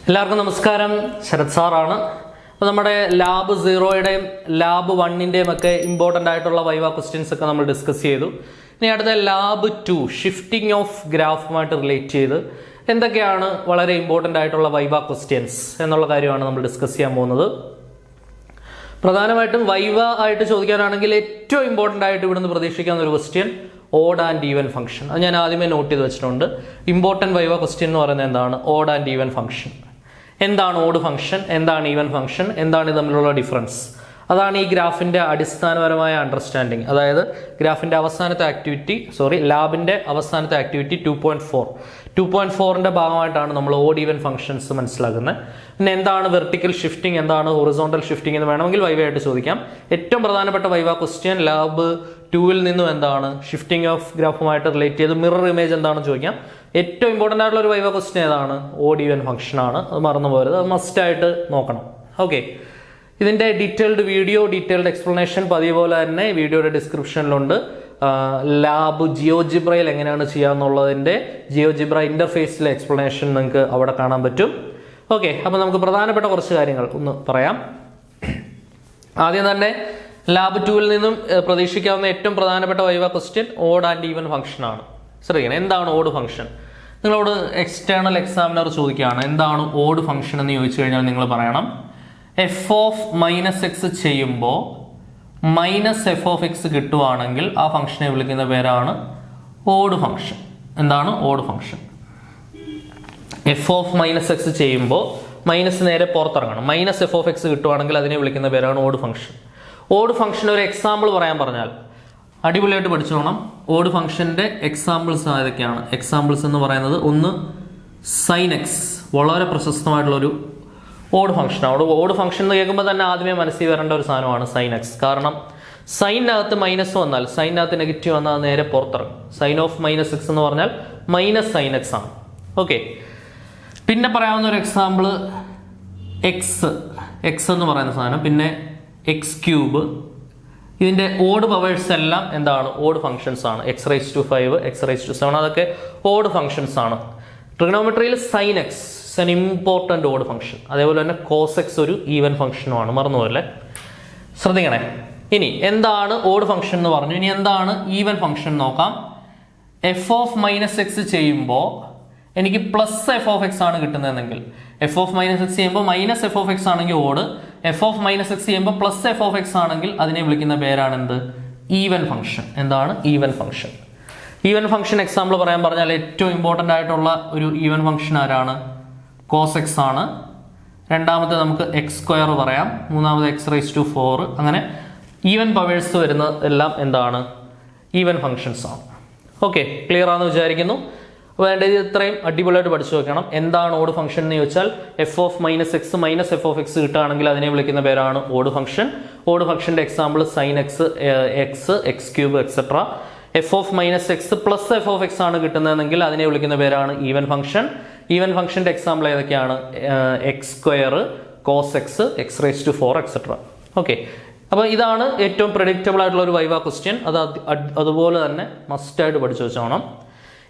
എല്ലാവർക്കും നമസ്കാരം. ശരത് സാറാണ്. അപ്പോൾ നമ്മുടെ ലാബ് 0യുടെയും ലാബ് 1ൻ്റെയും ഒക്കെ ഇമ്പോർട്ടൻ്റ് ആയിട്ടുള്ള വൈവ ക്വസ്റ്റ്യൻസ് ഒക്കെ നമ്മൾ ഡിസ്കസ് ചെയ്തു. ഇനി അടുത്ത ലാബ് 2 ഷിഫ്റ്റിംഗ് ഓഫ് ഗ്രാഫുമായിട്ട് റിലേറ്റ് ചെയ്ത് എന്തൊക്കെയാണ് വളരെ ഇമ്പോർട്ടൻ്റ് ആയിട്ടുള്ള വൈവ ക്വസ്റ്റ്യൻസ് എന്നുള്ള കാര്യമാണ് നമ്മൾ ഡിസ്കസ് ചെയ്യാൻ പോകുന്നത്. പ്രധാനമായിട്ടും വൈവ ആയിട്ട് ചോദിക്കാനാണെങ്കിൽ ഏറ്റവും ഇമ്പോർട്ടൻ്റ് ആയിട്ട് ഇവിടുന്ന് പ്രതീക്ഷിക്കാവുന്ന ഒരു question odd and even function. അത് ഞാൻ ആദ്യമേ നോട്ട് ചെയ്ത് വെച്ചിട്ടുണ്ട്. ഇമ്പോർട്ടൻറ്റ് വൈവ ക്വസ്റ്റ്യൻ എന്ന് പറയുന്നത് എന്താണ്? Odd and even function. എന്താണ് ഓഡ് ഫംഗ്ഷൻ, എന്താണ് ഈവൻ ഫംഗ്ഷൻ, എന്താണ് ഇത് തമ്മിലുള്ള ഡിഫറൻസ്? അതാണ് ഈ ഗ്രാഫിൻ്റെ അടിസ്ഥാനപരമായ അണ്ടർസ്റ്റാൻഡിങ്. അതായത് ഗ്രാഫിൻ്റെ അവസാനത്തെ ആക്ടിവിറ്റി ലാബിൻ്റെ അവസാനത്തെ ആക്ടിവിറ്റി 2.4ൻ്റെ ഭാഗമായിട്ടാണ് നമ്മൾ ഓഡ് ഈവൻ ഫംഗ്ഷൻസ് മനസ്സിലാക്കുന്നത്. പിന്നെ എന്താണ് വെർട്ടിക്കൽ ഷിഫ്റ്റിംഗ്, എന്താണ് ഹൊറിസോണ്ടൽ ഷിഫ്റ്റിംഗ് എന്ന് വേണമെങ്കിൽ വൈവയായിട്ട് ചോദിക്കാം. ഏറ്റവും പ്രധാനപ്പെട്ട വൈവ ക്വസ്റ്റ്യൻ ലാബ് 2ൽ നിന്നും എന്താണ് ഷിഫ്റ്റിംഗ് ഓഫ് ഗ്രാഫുമായിട്ട് റിലേറ്റ് ചെയ്ത് മിറർ ഇമേജ് എന്താണെന്ന് ചോദിക്കാം. ഏറ്റവും ഇമ്പോർട്ടൻ്റ് ആയിട്ടുള്ള ഒരു വൈവ ക്വസ്റ്റ്യൻ ഏതാണ്? ഓഡ് ഈവൻ ഫംഗ്ഷൻ ആണ്. അത് മറന്നു പോകരുത്, അത് മസ്റ്റായിട്ട് നോക്കണം. ഓക്കെ, ഇതിൻ്റെ ഡീറ്റെയിൽഡ് എക്സ്പ്ലനേഷൻ പതിവ് പോലെ തന്നെ വീഡിയോയുടെ ഡിസ്ക്രിപ്ഷനിലുണ്ട്. ലാബ് ജിയോജിബ്രയിൽ എങ്ങനെയാണ് ചെയ്യാന്നുള്ളതിൻ്റെ ജിയോജിബ്ര ഇൻ്റർഫേസിലെ എക്സ്പ്ലനേഷൻ നിങ്ങൾക്ക് അവിടെ കാണാൻ പറ്റും. ഓക്കെ, അപ്പോൾ നമുക്ക് പ്രധാനപ്പെട്ട കുറച്ച് കാര്യങ്ങൾ ഒന്ന് പറയാം. ആദ്യം തന്നെ ലാബ് 2ൽ നിന്നും പ്രതീക്ഷിക്കാവുന്ന ഏറ്റവും പ്രധാനപ്പെട്ട viva question odd and even function ആണ്. ശ്രദ്ധിക്കണം, എന്താണ് ഓഡ് ഫംഗ്ഷൻ? നിങ്ങളോട് എക്സ്റ്റേണൽ എക്സാമിനർ ചോദിക്കുകയാണ് എന്താണ് ഓഡ് ഫംഗ്ഷൻ എന്ന് ചോദിച്ചു കഴിഞ്ഞാൽ നിങ്ങൾ പറയണം എഫ് ഓഫ് മൈനസ് എക്സ് ചെയ്യുമ്പോൾ മൈനസ് എഫ് ഓഫ് എക്സ് കിട്ടുവാണെങ്കിൽ ആ ഫംഗ്ഷനെ വിളിക്കുന്ന പേരാണ് ഓഡ് ഫംഗ്ഷൻ. എന്താണ് odd function? F of minus x ചെയ്യുമ്പോൾ മൈനസ് നേരെ പുറത്തിറങ്ങണം. മൈനസ് എഫ് ഓഫ് എക്സ് കിട്ടുവാണെങ്കിൽ അതിനെ വിളിക്കുന്ന പേരാണ് ഓഡ് ഫംഗ്ഷൻ. ഓഡ് ഫംഗ്ഷൻ ഒരു എക്സാമ്പിൾ പറയാൻ പറഞ്ഞാൽ അടിപൊളിയായിട്ട് പഠിച്ചോണം. ഓഡ് ഫംഗ്ഷൻ്റെ എക്സാമ്പിൾസ് ഏതൊക്കെയാണ്? എക്സാമ്പിൾസ് എന്ന് പറയുന്നത് ഒന്ന് സൈൻ എക്സ്, വളരെ പ്രശസ്തമായിട്ടുള്ളൊരു ഓഡ് ഫംഗ്ഷനാണ്. ഓഡ് ഫംഗ്ഷൻ എന്ന് കേൾക്കുമ്പോൾ തന്നെ ആദ്യമേ മനസ്സിൽ വരേണ്ട ഒരു സാധനമാണ് സൈൻ എക്സ്. കാരണം സൈനകത്ത് മൈനസ് വന്നാൽ, സൈനകത്ത് നെഗറ്റീവ് വന്നാൽ അത് നേരെ പുറത്തിറങ്ങും. സൈൻ ഓഫ് മൈനസ് എക്സ് എന്ന് പറഞ്ഞാൽ മൈനസ് സൈൻ എക്സ് ആണ്. ഓക്കെ, പിന്നെ പറയാവുന്ന ഒരു എക്സാമ്പിൾ എക്സ് എന്ന് പറയുന്ന സാധനം, പിന്നെ എക്സ് ക്യൂബ്. ഇതിൻ്റെ ഓഡ് പവേഴ്സ് എല്ലാം എന്താണ്? ഓഡ് ഫംഗ്ഷൻസ് ആണ്. x⁵5, x⁵7 അതൊക്കെ ഓഡ് ഫംഗ്ഷൻസ് ആണ്. ട്രിഗണോമെട്രിയിൽ sine x an important odd function. അതേപോലെ തന്നെ കോസ് എക്സ് ഒരു ഈവൻ ഫംഗ്ഷനുമാണ്, മറന്നുപോലെ ശ്രദ്ധിക്കണേ. ഇനി എന്താണ് ഓഡ് ഫംഗ്ഷൻ എന്ന് പറഞ്ഞു, ഇനി എന്താണ് ഈവൻ ഫംഗ്ഷൻ നോക്കാം. എഫ് ഓഫ് മൈനസ് എക്സ് ചെയ്യുമ്പോൾ എനിക്ക് പ്ലസ് എഫ് ഓഫ് എക്സ് ആണ് കിട്ടുന്നതെങ്കിൽ, എഫ് ഓഫ് മൈനസ് എക്സ് ചെയ്യുമ്പോൾ മൈനസ് എഫ് ഓഫ് എക്സ് ആണെങ്കിൽ odd, f of minus x ചെയ്യുമ്പോൾ പ്ലസ് എഫ് ഓഫ് എക്സ് ആണെങ്കിൽ അതിനെ വിളിക്കുന്ന പേരാണ് എന്ത്? Even function. എന്താണ് even function? Even function example പറയാൻ പറഞ്ഞാൽ ഏറ്റവും ഇമ്പോർട്ടൻ്റ് ആയിട്ടുള്ള ഒരു ഈവൻ ഫംഗ്ഷൻ ആരാണ്? കോസ് എക്സ് ആണ്. രണ്ടാമത്തെ നമുക്ക് x² പറയാം. മൂന്നാമത് x⁴. അങ്ങനെ ഈവൻ പവേഴ്സ് വരുന്ന എല്ലാം എന്താണ്? ഈവൻ ഫംഗ്ഷൻസ് ആണ്. ഓക്കെ, ക്ലിയർ ആണെന്ന് വിചാരിക്കുന്നു. വേണ്ടത് ഇത്രയും അടിപൊളിയായിട്ട് പഠിച്ചു വെക്കണം. എന്താണ് ഓഡ് ഫംഗ്ഷൻ എന്ന് ചോദിച്ചാൽ f of minus x minus f of x കിട്ടുകയാണെങ്കിൽ അതിനെ വിളിക്കുന്ന പേരാണ് ഓഡ് ഫംഗ്ഷൻ. ഓഡ് ഫംഗ്ഷൻ്റെ example sine x, x cube etcetera. F of minus x plus f of x ആണ് കിട്ടുന്നതെങ്കിൽ അതിനെ വിളിക്കുന്ന പേരാണ് ഈവൻ ഫംഗ്ഷൻ. ഈവൻ ഫംഗ്ഷൻ്റെ എക്സാമ്പിൾ ഏതൊക്കെയാണ്? x², cos X, x⁴, etcetera. Okay, അപ്പോൾ ഇതാണ് ഏറ്റവും പ്രെഡിക്റ്റബിൾ ആയിട്ടുള്ള ഒരു വൈവ ക്വസ്റ്റ്യൻ. അതുപോലെ തന്നെ മസ്റ്റായിട്ട് പഠിച്ചു വെച്ചോണം.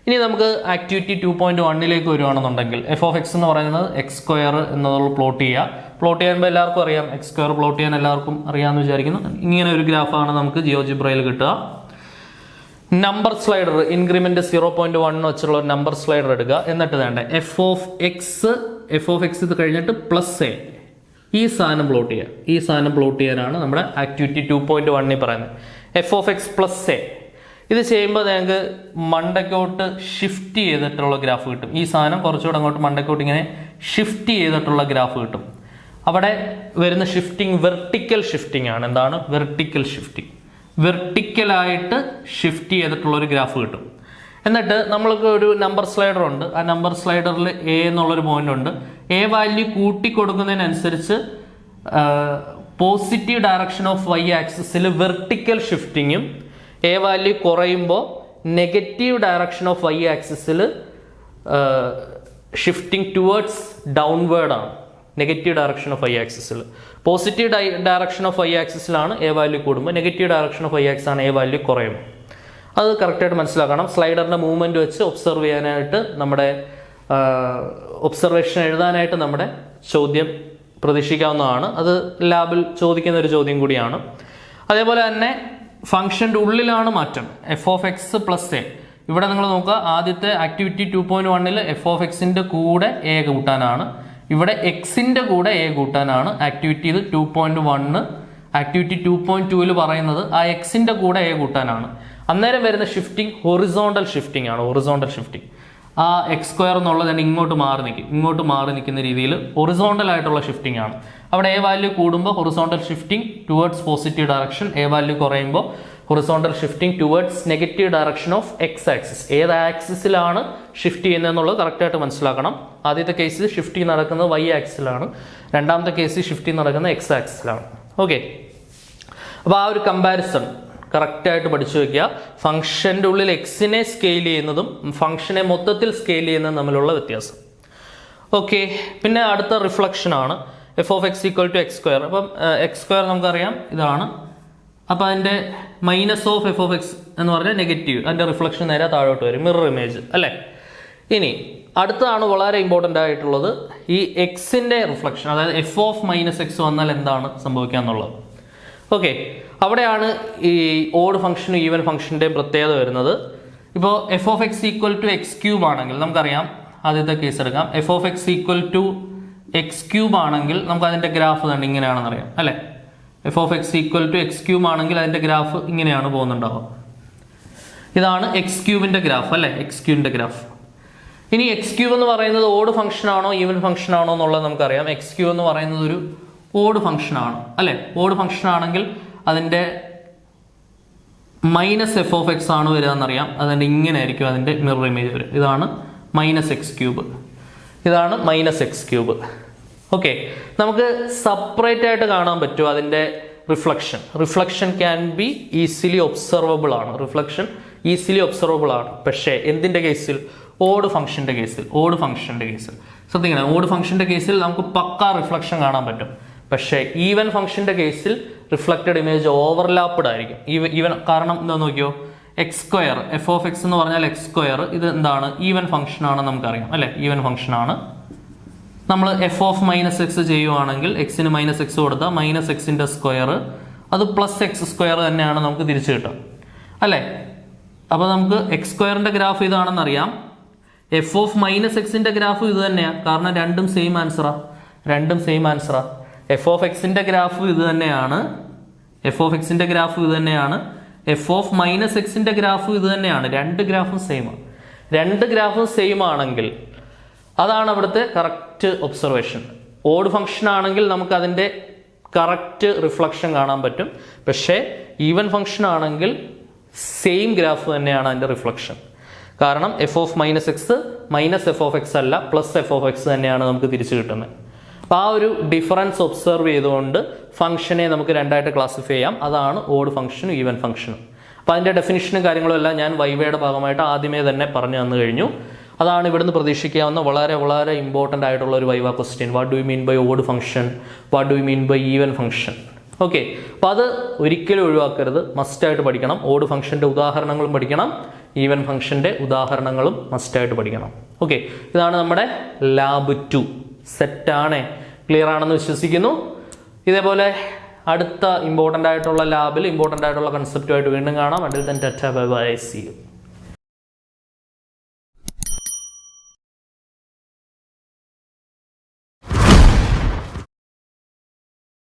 ഇനി നമുക്ക് ആക്ടിവിറ്റി 2.1ലേക്ക് വരുവാണെന്നുണ്ടെങ്കിൽ എഫ് ഓഫ് എക്സ് എന്ന് പറയുന്നത് x² എന്നുള്ളത് പ്ലോട്ട് ചെയ്യുക. പ്ലോട്ട് ചെയ്യുമ്പോൾ എല്ലാവർക്കും അറിയാം, x² പ്ലോട്ട് ചെയ്യാൻ എല്ലാവർക്കും അറിയാമെന്ന് വിചാരിക്കുന്നു. ഇങ്ങനെ ഒരു ഗ്രാഫാണ് നമുക്ക് ജിയോജിബ്രയിൽ കിട്ടുക. നമ്പർ സ്ലൈഡർ ഇൻക്രിമെന്റ് 0.1 വെച്ചുള്ള ഒരു നമ്പർ സ്ലൈഡർ എടുക്കുക. എന്നിട്ട് വേണ്ട എഫ് ഓഫ് എക്സ് ഇത് കഴിഞ്ഞിട്ട് പ്ലസ് എ, ഈ സാധനം പ്ലോട്ട് ചെയ്യുക. ഈ സാധനം പ്ലോട്ട് ചെയ്യാനാണ് നമ്മുടെ ആക്ടിവിറ്റി 2.1ൽ പറയുന്നത്. F of X plus A ഇത് ചെയ്യുമ്പോൾ ഞങ്ങൾക്ക് മണ്ടക്കോട്ട് ഷിഫ്റ്റ് ചെയ്തിട്ടുള്ള ഗ്രാഫ് കിട്ടും. ഈ സാധനം കുറച്ചുകൂടെ അങ്ങോട്ട് മണ്ടക്കോട്ട് ഇങ്ങനെ ഷിഫ്റ്റ് ചെയ്തിട്ടുള്ള ഗ്രാഫ് കിട്ടും. അവിടെ വരുന്ന ഷിഫ്റ്റിംഗ് വെർട്ടിക്കൽ ഷിഫ്റ്റിംഗ് ആണ്. എന്താണ് വെർട്ടിക്കൽ ഷിഫ്റ്റിംഗ്? വെർട്ടിക്കലായിട്ട് ഷിഫ്റ്റ് ചെയ്തിട്ടുള്ള ഒരു ഗ്രാഫ് കിട്ടും. എന്നിട്ട് നമ്മൾക്ക് ഒരു നമ്പർ സ്ലൈഡർ ഉണ്ട്. ആ നമ്പർ സ്ലൈഡറിൽ എ എന്നുള്ളൊരു പോയിന്റ് ഉണ്ട്. എ വാല്യൂ കൂട്ടി കൊടുക്കുന്നതിനനുസരിച്ച് പോസിറ്റീവ് ഡയറക്ഷൻ ഓഫ് വൈ ആക്സിസിൽ വെർട്ടിക്കൽ ഷിഫ്റ്റിങ്ങും, എ വാല്യൂ കുറയുമ്പോൾ നെഗറ്റീവ് ഡയറക്ഷൻ ഓഫ് വൈ ആക്സിസിൽ ഷിഫ്റ്റിംഗ് ടുവേർഡ്സ് ഡൗൺവേർഡ് ആണ്. നെഗറ്റീവ് ഡയറക്ഷൻ ഓഫ് വൈ ആക്സിസിൽ. പോസിറ്റീവ് ഡയറക്ഷൻ ഓഫ് വൈ ആക്സിസിലാണ് എ വാല്യൂ കൂടുമ്പോൾ, negative direction of y axis ആണ് എ വാല്യൂ കുറയുമ്പോൾ. അത് കറക്റ്റായിട്ട് മനസ്സിലാക്കണം. സ്ലൈഡറിൻ്റെ മൂവ്മെൻറ്റ് വെച്ച് ഒബ്സർവ് ചെയ്യാനായിട്ട് നമ്മുടെ ഒബ്സർവേഷൻ എഴുതാനായിട്ട് നമ്മുടെ ചോദ്യം പ്രതീക്ഷിക്കാവുന്നതാണ്. അത് ലാബിൽ ചോദിക്കുന്ന ഒരു ചോദ്യം കൂടിയാണ്. അതേപോലെ തന്നെ ഫംഗ്ഷൻ്റെ ഉള്ളിലാണ് മാറ്റം. f(x+a). ഇവിടെ നിങ്ങൾ നോക്കുക, ആദ്യത്തെ ആക്ടിവിറ്റി 2.1ൽ f(x)ന്റെ കൂടെ a കൂട്ടാനാണ്, ഇവിടെ എക്സിന്റെ കൂടെ a കൂട്ടാനാണ്. ആക്ടിവിറ്റി ഇത് 2.1. ആക്ടിവിറ്റി 2.2ൽ പറയുന്നത് ആ എക്സിന്റെ കൂടെ a കൂട്ടാനാണ്. അന്നേരം വരുന്ന ഷിഫ്റ്റിംഗ് ഹൊറിസോണ്ടൽ ഷിഫ്റ്റിംഗ് ആണ്. ഹൊറിസോണ്ടൽ ഷിഫ്റ്റിംഗ് ആ x² എന്നുള്ളത് തന്നെ ഇങ്ങോട്ട് മാറി നിൽക്കുന്ന രീതിയിൽ ഹൊറിസോണ്ടൽ ആയിട്ടുള്ള ഷിഫ്റ്റിംഗ് ആണ്. അവിടെ a വാല്യൂ കൂടുമ്പോൾ horizontal shifting towards positive direction, a value കുറയുമ്പോൾ horizontal shifting towards negative direction of x axis. ഏത് ആക്സിസിലാണ് ഷിഫ്റ്റ് ചെയ്യുന്നതെന്നുള്ളത് കറക്റ്റായിട്ട് മനസ്സിലാക്കണം. ആദ്യത്തെ കേസിൽ ഷിഫ്റ്റിംഗ് നടക്കുന്നത് y ആക്സിസിലാണ്, രണ്ടാമത്തെ കേസിൽ ഷിഫ്റ്റിംഗ് നടക്കുന്നത് x ആക്സിസിലാണ്. ഓക്കെ, അപ്പോൾ ആ ഒരു കമ്പാരിസൺ കറക്റ്റായിട്ട് പഠിച്ചു വയ്ക്കുക. ഫംഗ്ഷൻ്റെ ഉള്ളിൽ എക്സിനെ സ്കെയിൽ ചെയ്യുന്നതും ഫംഗ്ഷനെ മൊത്തത്തിൽ സ്കെയിൽ ചെയ്യുന്നതും തമ്മിലുള്ള വ്യത്യാസം. ഓക്കെ, പിന്നെ അടുത്ത റിഫ്ലക്ഷൻ ആണ് f(x)=x². അപ്പം x² നമുക്കറിയാം ഇതാണ്. അപ്പം അതിൻ്റെ -(f(x) എന്ന് പറഞ്ഞാൽ നെഗറ്റീവ്, അതിൻ്റെ റിഫ്ലക്ഷൻ നേരെ താഴോട്ട് വരും, മിറർ ഇമേജ് അല്ലേ. ഇനി അടുത്തതാണ് വളരെ ഇമ്പോർട്ടൻ്റ് ആയിട്ടുള്ളത്, ഈ എക്സിൻ്റെ റിഫ്ലക്ഷൻ, അതായത് f(-x) വന്നാൽ എന്താണ് സംഭവിക്കുക എന്നുള്ളത്. ഓക്കെ, അവിടെയാണ് ഈ ഓഡ് ഫംഗ്ഷനും ഈവൻ ഫംഗ്ഷൻ്റെയും പ്രത്യേകത വരുന്നത്. ഇപ്പോൾ f(x)=x³ ആണെങ്കിൽ നമുക്കറിയാം, ആദ്യത്തെ കേസ് എടുക്കാം, f(x)=x³ ആണെങ്കിൽ നമുക്ക് അതിൻ്റെ ഗ്രാഫ് തന്നെ ഇങ്ങനെയാണെന്ന് അറിയാം അല്ലേ. f(x)=x³ ആണെങ്കിൽ അതിൻ്റെ ഗ്രാഫ് ഇങ്ങനെയാണ് പോകുന്നുണ്ടാവുക. ഇതാണ് x³ ഗ്രാഫ് അല്ലേ, x³ ഗ്രാഫ്. ഇനി x³ എന്ന് പറയുന്നത് ഓഡ് ഫംഗ്ഷൻ ആണോ ഈവൻ ഫംഗ്ഷൻ ആണോ എന്നുള്ളത് നമുക്കറിയാം. x³ എന്ന് പറയുന്നത് ഒരു ഓഡ് ഫംഗ്ഷൻ ആണ് അല്ലേ. ഓഡ് ഫംഗ്ഷൻ ആണെങ്കിൽ അതിൻ്റെ -f(x) ആണ് വരിക എന്നറിയാം. അതിൻ്റെ ഇങ്ങനെ ആയിരിക്കും അതിൻ്റെ മിറർ ഇമേജ് വരും. ഇതാണ് -x³, ഇതാണ് -x³. ഓക്കെ, നമുക്ക് സെപ്പറേറ്റ് ആയിട്ട് കാണാൻ പറ്റും അതിൻ്റെ reflection can be easily observable ആണ്. റിഫ്ലക്ഷൻ ഈസിലി ഒബ്സർവബിൾ ആണ്. പക്ഷേ എന്തിൻ്റെ കേസിൽ? ഓഡ് ഫംഗ്ഷൻ്റെ കേസിൽ ശ്രദ്ധിക്കണം, ഓഡ് ഫംഗ്ഷൻ്റെ കേസിൽ നമുക്ക് പക്കാ റിഫ്ലക്ഷൻ കാണാൻ പറ്റും. പക്ഷേ ഈവൻ ഫംഗ്ഷൻ്റെ കേസിൽ റിഫ്ലക്റ്റഡ് ഇമേജ് ഓവർലാപ്പ്ഡ് ആയിരിക്കും. ഈവൻ കാരണം എന്താ നോക്കിയോ, x² f(x) എന്ന് പറഞ്ഞാൽ x², ഇത് എന്താണ്, ഈവൻ ഫംഗ്ഷൻ ആണെന്ന് നമുക്കറിയാം അല്ലേ. ഈവൻ ഫംഗ്ഷൻ ആണ്. നമ്മൾ f(-x) ചെയ്യുവാണെങ്കിൽ എക്സിന് -x കൊടുത്താൽ -x-ന്റെ സ്ക്വയർ അത് +x² തന്നെയാണ് നമുക്ക് തിരിച്ചു കിട്ടുക അല്ലേ. അപ്പോൾ നമുക്ക് x² ഗ്രാഫ് ഇതാണെന്നറിയാം, f(-x)ന്റെ ഗ്രാഫ് ഇത് തന്നെയാണ്. കാരണം രണ്ടും സെയിം ആൻസറാ. f(x)ന്റെ ഗ്രാഫ് ഇത് തന്നെയാണ്, f(x)ന്റെ ഗ്രാഫ് ഇത് തന്നെയാണ്, f(-x)ന്റെ ഗ്രാഫ് ഇത് തന്നെയാണ്. രണ്ട് ഗ്രാഫും സെയിം ആണെങ്കിൽ അതാണ് അവിടുത്തെ കറക്റ്റ് ഒബ്സർവേഷൻ. ഓഡ് ഫംഗ്ഷൻ ആണെങ്കിൽ നമുക്ക് അതിൻ്റെ കറക്റ്റ് റിഫ്ലക്ഷൻ കാണാൻ പറ്റും. പക്ഷേ ഈവൻ ഫംഗ്ഷൻ ആണെങ്കിൽ സെയിം ഗ്രാഫ് തന്നെയാണ് അതിൻ്റെ റിഫ്ലക്ഷൻ. കാരണം f(-x) -f(x) അല്ല, +f(x) തന്നെയാണ് നമുക്ക് തിരിച്ചു കിട്ടുന്നത്. അപ്പോൾ ആ ഒരു ഡിഫറൻസ് ഒബ്സർവ് ചെയ്തുകൊണ്ട് ഫംഗ്ഷനെ നമുക്ക് രണ്ടായിട്ട് ക്ലാസിഫൈ ചെയ്യാം. അതാണ് ഓഡ് ഫംഗ്ഷനും ഈവൻ ഫംഗ്ഷനും. അപ്പോൾ അതിൻ്റെ ഡെഫിനിഷനും കാര്യങ്ങളും എല്ലാം ഞാൻ വൈവയുടെ ഭാഗമായിട്ട് ആദ്യമേ തന്നെ പറഞ്ഞു തന്നു കഴിഞ്ഞു. അതാണ് ഇവിടുന്ന് പ്രതീക്ഷിക്കാവുന്ന വളരെ വളരെ ഇമ്പോർട്ടൻ്റ് ആയിട്ടുള്ള ഒരു viva question. What do you mean by odd function, what do you mean by even function. Okay, അപ്പോൾ അത് ഒരിക്കലും ഒഴിവാക്കരുത്, മസ്റ്റായിട്ട് പഠിക്കണം. ഓഡ് ഫംഗ്ഷൻ്റെ ഉദാഹരണങ്ങളും പഠിക്കണം, ഈവൻ ഫംഗ്ഷൻ്റെ ഉദാഹരണങ്ങളും മസ്റ്റായിട്ട് പഠിക്കണം. ഓക്കെ, ഇതാണ് നമ്മുടെ ലാബ് 2. സെറ്റാണേ, ക്ലിയർ ആണെന്ന് വിശ്വസിക്കുന്നു. ഇതേപോലെ അടുത്ത ഇമ്പോർട്ടൻ്റ് ആയിട്ടുള്ള ലാബിൽ ഇമ്പോർട്ടൻ്റ് ആയിട്ടുള്ള കൺസെപ്റ്റുമായിട്ട് വീണ്ടും കാണാം. until then, tata, bye bye, see you.